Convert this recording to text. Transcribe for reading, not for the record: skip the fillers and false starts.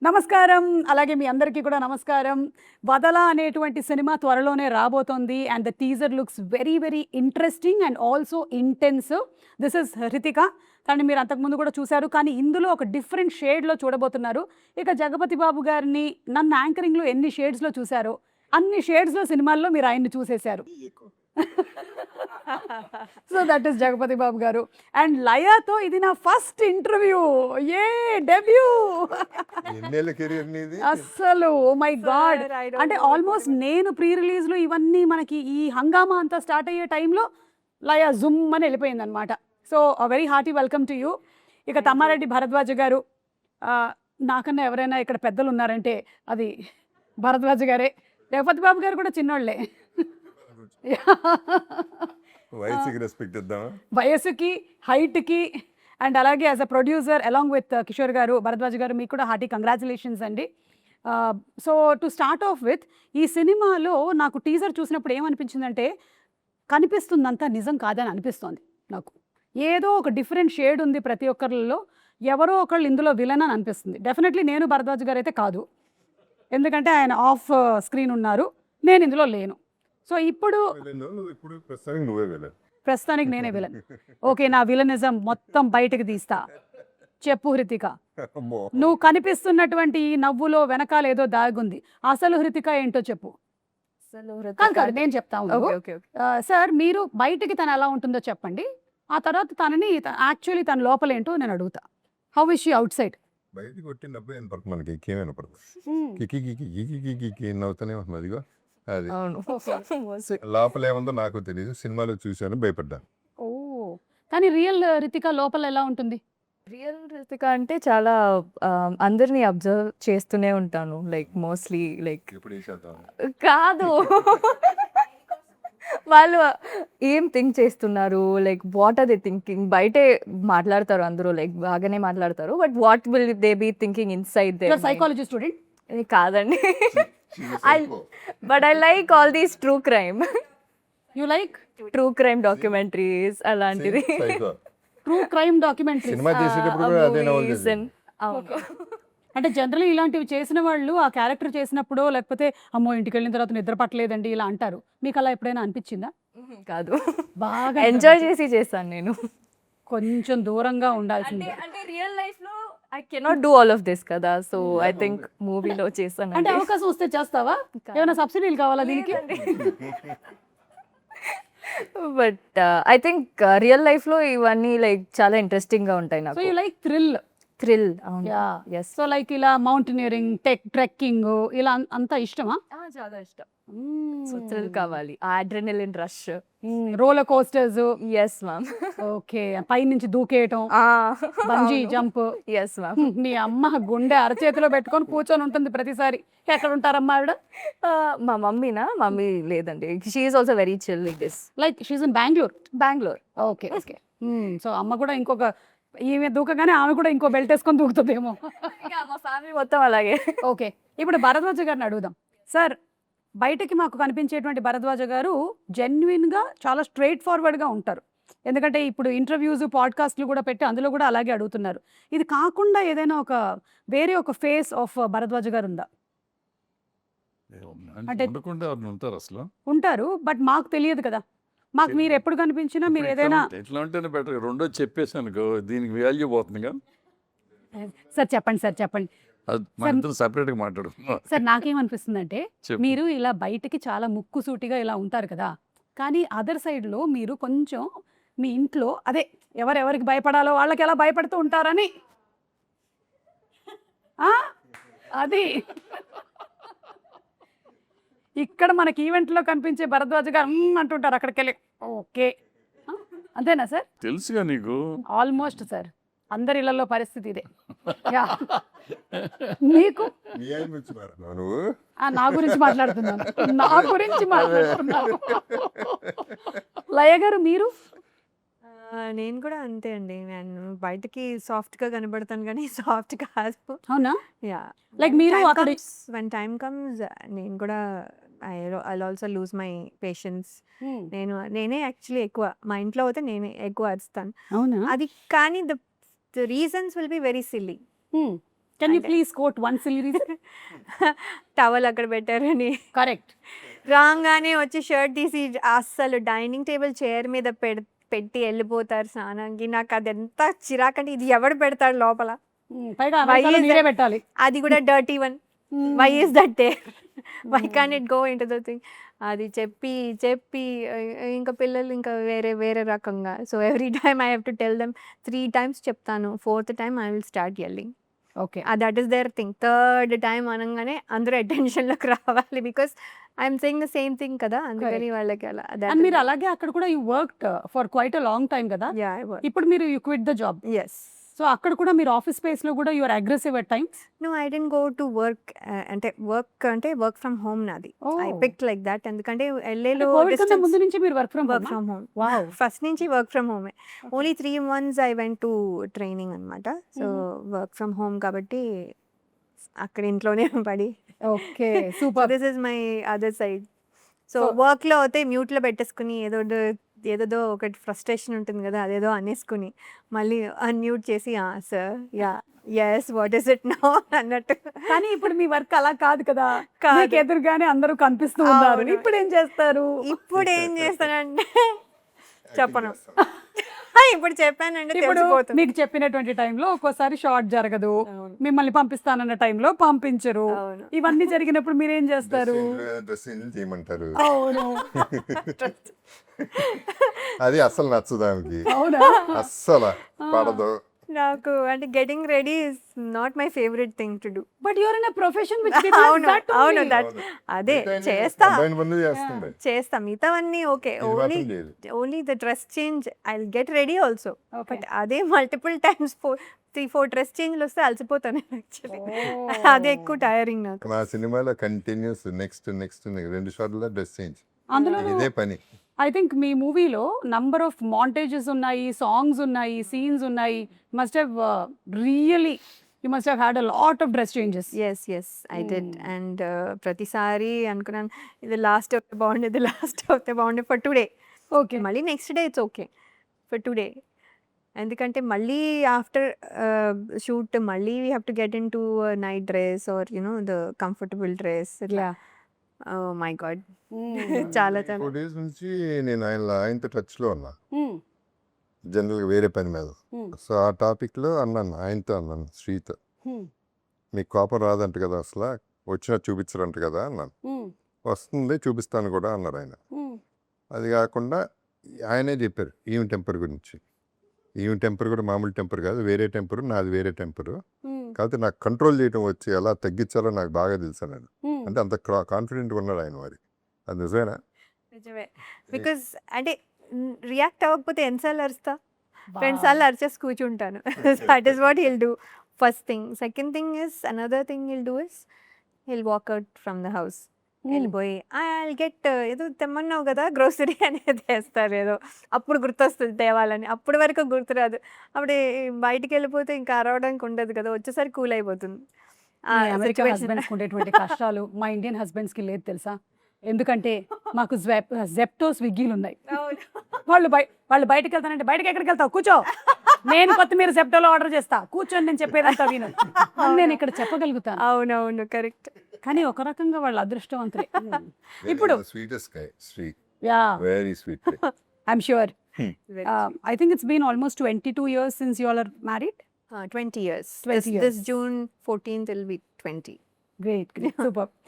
నమస్కారం. అలాగే మీ అందరికీ కూడా నమస్కారం. 'వదల' అనేటువంటి సినిమా త్వరలోనే రాబోతోంది. And the teaser looks very very interesting and also intensive. This is Hrithika. తనని మీరు అంతకుముందు కూడా చూశారు. కానీ ఇందులో ఒక డిఫరెంట్ షేడ్‌లో చూడబోతున్నారు. ఇక జగపతి బాబు గారిని నన్ను యాంకరింగ్‌లో ఎన్ని షేడ్స్‌లో చూశారో, అన్ని షేడ్స్‌లో సినిమాల్లో మీరు ఆయన్ని చూసేశారు. సో దట్ ఈస్ జగపతి బాబు గారు. అండ్ లయతో ఇది నా ఫస్ట్ ఇంటర్వ్యూ. డెబ్యూ. ఎన్నేళ్ళ కెరీర్ నీది? అస్సలు ఓ మై గాడ్. అంటే ఆల్మోస్ట్ నేను ప్రీ రిలీజ్లు ఇవన్నీ మనకి ఈ హంగామా అంతా స్టార్ట్ అయ్యే టైంలో లయ జుమ్ అని వెళ్ళిపోయింది అనమాట. So very hearty welcome to you. ఇక తమ్మారెడ్డి భరద్వాజ గారు, నాకన్నా ఎవరైనా ఇక్కడ పెద్దలు ఉన్నారంటే అది భరద్వాజ గారే. జగపతి బాబు గారు కూడా చిన్నోళ్ళే. వయసుకి రెస్పెక్ట్ ఇద్దామా? వయసుకి, హైట్కి అండ్ అలాగే as a producer along with Kishore గారు, భరద్వాజ్ గారు, మీకు కూడా హార్టీ కంగ్రాచులేషన్స్ అండి. So to start of with, ఈ సినిమాలో నాకు టీజర్ చూసినప్పుడు ఏమనిపించిందంటే, కనిపిస్తుందంతా నిజం కాదని అనిపిస్తోంది నాకు. ఏదో ఒక డిఫరెంట్ షేడ్ ఉంది ప్రతి ఒక్కరిలో. ఎవరో ఒకళ్ళు ఇందులో విలన్ అని అనిపిస్తుంది. డెఫినెట్లీ నేను భరద్వాజ్ గారు అయితే కాదు, ఎందుకంటే ఆయన ఆఫ్ స్క్రీన్ ఉన్నారు, నేను ఇందులో లేను. సో ఇప్పుడు ఇప్పుడు ప్రస్తుతానికి నువ్వే వెళ్ళాలి. ప్రస్తుతానికి నేనే విలన్. ఓకే, నా విలనిజం మొత్తం బయటకు తీస్తా. చెప్పు హృతిక, నువ్వు కనిపిస్తున్నటువంటి ఈ నవ్వులో వెనకాల ఏదో దాగుంది. అసలు హృతిక ఏంటో చెప్పు. కాదు, నేను చెప్తా ఉన్నాను. సార్, మీరు బయటికి తను ఎలా ఉంటుందో చెప్పండి. ఆ తర్వాత తనని యాక్చువల్లీ తన లోపల ఏంటో నేను అడుగుతా. How is she out side? బయటకు కొట్టి నవ్వే వినపడుతుంది మనకి, ఇంకేమైనా పడుతుంది. కికి కికి కికి కికి కికి నవ్వుతూనే ఉంటుంది. అదిగో అది లోపల ఏముందో నాకు తెలియదు, సినిమాలో చూశాను, భయపడ్డాను. ఓ, కానీ రియల్ రితిక లోపల ఎలా ఉంటుంది? రియల్ రితిక అంటే చాలా అందరినీ అబ్జర్వ్ చేస్తూనే ఉంటాను. లైక్ మోస్ట్లీ లైక్ ఎప్పుడు వేసేద్దాం కాదు వాళ్ళు ఏం థింక్ చేస్తున్నారు, like what are they thinking. బయటే మాట్లాడతారు అందరూ, లైక్ బాగానే మాట్లాడతారు, but what will they be thinking inside they. Psychology student కాదండి. But I like all these true crime. You like true crime documentaries అలాంటిది. ట్రూ క్రైమ్ డాక్యుమెంటరీ సినిమా చేసేటప్పుడు కూడా అదే నవల చేసేది. అంటే జనరల్లీ ఇలాంటివి చేసిన వాళ్ళు ఆ క్యారెక్టర్ చేసినప్పుడు, లేకపోతే అమ్మో ఇంటికి వెళ్ళిన తర్వాత నిద్ర పట్టలేదండి ఇలా అంటారు. మీకు అలా ఎప్పుడైనా అనిపించిందా? కాదు, బాగా ఎంజాయ్ చేసి చేశాను నేను. కొంచెం దూరంగా ఉండాల్సింది. అంటే రియల్ లైఫ్ లో I cannot do all of this కదా, సో ఐ థింక్ మూవీలో చేశాను. అంటే అవకాశం వస్తే చేస్తావా? ఏమైనా సబ్సిడీలు కావాలా దీనికి? But I think real life లో ఇవన్నీ లైక్ చాలా ఇంట్రెస్టింగ్ గా ఉంటాయి సో నాకు. You like thrill. థ్రిల్. అవును. యా. ఎస్, సో లైక్ ఇలా మౌంటైనరింగ్, ట్రెక్కింగ్ ఇలా అంతా ఇష్టమా? చాలా ఇష్టం. సో థ్రిల్ కావాలి, ఆ adrenaline rush. Roller coasters. Yes ma'am. Okay, పై నుంచి దూకేయటం, బంజీ జంప్. Yes ma'am. మీ అమ్మ గుండె అరచేతిలో పెట్టుకొని కూర్చొని ఉంటుంది ప్రతిసారి. ఎక్కడ ఉంటారమ్మా ఆవిడ? మా మమ్మీ లేదండి, she is also very chill like this. Like she's in Bengaluru. Okay. So అమ్మ కూడా ఇంకొక, ఈమె దూకగానే ఆమె కూడా ఇంకో బెల్ట్ వేసుకొని దూకుతుందేమో. మా ఫ్యామిలీ మొత్తం అలాగే. ఓకే, ఇప్పుడు భరద్వాజ గారిని అడుగుదాం. సార్, బయటకి మాకు కనిపించేటువంటి భరద్వాజ గారు జెన్యున్గా చాలా స్ట్రైట్ ఫార్వర్డ్గా ఉంటారు. ఎందుకంటే ఇప్పుడు ఇంటర్వ్యూస్, పాడ్కాస్ట్లు కూడా పెట్టి అందులో కూడా అలాగే అడుగుతున్నారు. ఇది కాకుండా ఏదైనా ఒక వేరే ఒక ఫేస్ ఆఫ్ భరద్వాజ గారు ఉందా? అంటే ఉంటారు అసలు ఉంటారు, బట్ మాకు తెలియదు కదా. మాకు మీరు ఎప్పుడు కనిపించినా మీరు ఏదైనా ఎట్లా ఉంటేనే బెటర్. రెండో చెప్పేసి అనుకో, దీనికి వాల్యూ పోతుందిగా. సార్ చెప్పండి. అది మన ఇద్దరు సపరేట్గా మాట్లాడుకుందాం. సార్, నాకేమనిపిస్తుందంటే, చెప్పు. మీరు ఇలా బయటికి చాలా ముక్కుసూటిగా ఇలా ఉంటారు కదా, కానీ అదర్ సైడ్లో మీరు కొంచెం మీ ఇంట్లో అదే ఎవరెవరికి భయపడాలో వాళ్ళకి ఎలా భయపడుతూ ఉంటారని. అది ఇక్కడ మనకి ఈవెంట్లో కనిపించే భరద్వాజ గారు అంటుంటారు అక్కడికి వెళ్ళి. ఓకే, అంతేనా సార్? తెలుసుగా నీకు. ఆల్మోస్ట్ సార్, అందరి ఇళ్లలో పరిస్థితి ఇదే. యా. మీకు నువ్వు నా గురించి మాట్లాడుతున్నాను. లయ గారు, మీరు? నేను కూడా అంతే అండి. నేను బయటకి సాఫ్ట్‌గా కనబడతాను గానీ సాఫ్ట్ కాదు. అవునా? యాహ్! లైక్ మీరు అక్కడ వెన్ టైమ్ కమ్స్ నేను కూడా I'll also lose my patience. నేనే యాక్చువల్లీ ఎక్కువ మా ఇంట్లో అయితే నేనే ఎక్కువ అరుస్తాను. అవునా? అది కానీ the reasons will be very silly. Can you please quote one silly reason? Towel అక్కడ పెట్టారని. కరెక్ట్. రాగానే వచ్చి షర్ట్ తీసి అస్సలు డైనింగ్ టేబుల్ చైర్ మీద పెట్టి వెళ్ళిపోతారు స్నానానికి. నాకు అది ఎంత చిరాకంటే ఇది ఎవడు పెడతాడు లోపల, పైగా Why అమెరికాలో is మీరే that- పెట్టాలి. అది కూడా dirty one. Why is that day, why can it go into the thing. అది చెప్పి ఇంకా పిల్లలు ఇంకా వేరే రకంగా. So every time I have to tell them 3 times చెప్తాను, 4th time I will start yelling. Okay. That is their thing. 3rd time అనగానే అందరూ అటెన్షన్లోకి రావాలి, because I'm saying the same thing కదా, అందుకని వాళ్ళకి అలా. అండ్ మీరు అలాగే అక్కడ కూడా you worked for quite a long time కదా. ఇప్పుడు మీరు you quit the job. Yes. So అక్కడ కూడా మీరు ఆఫీస్ స్పేస్ లో కూడా you're aggressive at times. No, I don't go to work. అంటే వర్క్ ఫ్రమ్ హోమ్ నాది. I pick like that. ఎందుకంటే ఎల్ఏలో కోవిడ్ కన్నా ముందు నుంచి మీరు work from work from home. Wow. First నుంచి వర్క్ ఫ్రమ్ హోమే. Only 3 months I went to training అనమాట. సో వర్క్ ఫ్రమ్ హోమ్ కాబట్టి అక్కడ ఇంట్లోనే పడి. Okay, super. This is my other side. So వర్క్లో అయితే మ్యూట్లో పెట్టేసుకుని ఏదో ఒకటి ఫ్రస్ట్రేషన్ ఉంటుంది కదా, అదేదో అనేసుకుని మళ్ళీ అన్మ్యూట్ చేసి sir yes what is it now అన్నట్టు. కానీ ఇప్పుడు మీ వర్క్ అలా కాదు కదా, కాదు. మీకు ఎదురుగానే అందరూ కనిపిస్తూ ఉన్నారు. అవును. ఇప్పుడు ఏం చేస్తారు? ఇప్పుడు ఏం చేస్తానంటే చెప్పను. ఇప్పుడు చెప్పానంటే ఇప్పుడు తెలిసిపోతుంది. మీకు చెప్పినటువంటి టైంలో ఒక్కోసారి షార్ట్ జరగదు, అవును. మిమ్మల్ని పంపిస్తానన్న టైంలో పంపించరు. అవును. ఇవన్నీ జరిగినప్పుడు మీరు ఏం చేస్తారు? డ్రెస్ చేయమంటారు. అవును. అది అస్సలు నచ్చదు ఆమెకి, అవునా? అస్సలు పడదు. నాకు అంటే getting ready is not my favourite thing to do. But your in a profession which అవును అవును దట్ అదే చేస్తా కంబైన్ పనులు చేస్తుంది. మిగతావన్నీ ఓకే. ఇది ఓన్లీ మాత్రం చేయదు. Only the dress change I will get ready also. But అదే మల్టిపుల్ టైమ్స్ 3-4 డ్రెస్ చేంజ్లు వస్తే అలసిపోతాను యాక్చువల్లీ. అదే ఎక్కువ టైరింగ్ నాకు. మా సినిమాలో కంటిన్యూస్ నెక్స్ట్ 2 షార్ట్ల డ్రెస్ చేంజ్, అందులో ఇదే పని. ఐ థింక్ మీ మూవీలో నంబర్ ఆఫ్ మాంటేజెస్ ఉన్నాయి, సాంగ్స్ ఉన్నాయి, సీన్స్ ఉన్నాయి. Must have really you must have had a lot of dress changes. Yes I did. And ప్రతిసారి అనుకున్నాను ఇది లాస్ట్ అవుతే బాగుండే ఫర్ టుడే. ఓకే. మళ్ళీ next day it's okay for today. ఎందుకంటే మళ్ళీ ఆఫ్టర్ షూట్ మళ్ళీ we have to get in to night dress are the comfortable dress. My God, చాలా 4 days నుంచి నేను ఆయనతో టచ్లో ఉన్నా, జనరల్గా వేరే పని మీద. సో ఆ టాపిక్లో ఆయనతో శ్రీతో, మీకు కోపం రాదంట కదా, అసలు వచ్చినా చూపించరంట కదా అన్నాను. వస్తుంది చూపిస్తాను కూడా అన్నారు ఆయన. అది కాకుండా ఆయనే చెప్పారు ఈవెన్ టెంపర్ గురించి. ఈవెన్ టెంపర్ కూడా మామూలు టెంపర్ కాదు, వేరే టెంపర్, నాది వేరే టెంపరు. కాకపోతే నాకు కంట్రోల్ చేయడం వచ్చి ఎలా తగ్గించాలో నాకు బాగా తెలుసు నేను. అంటే అంత కాన్ఫిడెంట్గా ఉన్నాడు ఆయన. మరి అది నిజమేనా? నిజమే. బికాస్ అంటే రియాక్ట్ అవ్వకపోతే ఎన్నిసార్లు అరుస్తా, 2 సార్లు అరిచేసి కూర్చుంటాను. That is what he'll do first thing. Second thing is another thing he'll do is he'll walk out from the house. వెళ్ళిపోయి ఐ గెట్ ఏదో తెమ్మన్నావు కదా గ్రోసరీ అనేది తెస్తారు. ఏదో అప్పుడు గుర్తొస్తుంది తేవాలని, అప్పటి వరకు గుర్తురాదు. అప్పుడు బయటికి వెళ్ళిపోతే ఇంకా అరవడానికి ఉండదు కదా, వచ్చేసరికి కూల్ అయిపోతుంది. అమెరికా హస్బెండ్స్ ఉండేటువంటి కష్టాలు మా ఇండియన్ హస్బెండ్స్ కి లేదు తెలుసా? ఎందుకంటే మాకు జెప్టో స్విగ్గీలు ఉన్నాయి. వాళ్ళు బయటకు వెళ్తానంటే బయటకి ఎక్కడికి వెళ్తావు, కూర్చో, నేను కొత్తిమీర జెప్టోలో ఆర్డర్ చేస్తా, కూర్చొని నేను చెప్పేదంతా విను, నేను ఇక్కడ చెప్పగలుగుతాను. అవునవును కరెక్ట్. కానీ ఒక రకంగా వాళ్ళు అదృష్టవంతులే. ఇప్పుడు sweetest guy, sweet, yeah, very sweet. I'm sure. I think it's been almost 22 years since you all are married. 20 years. 20 years. This June 14th will be 20. Great, super.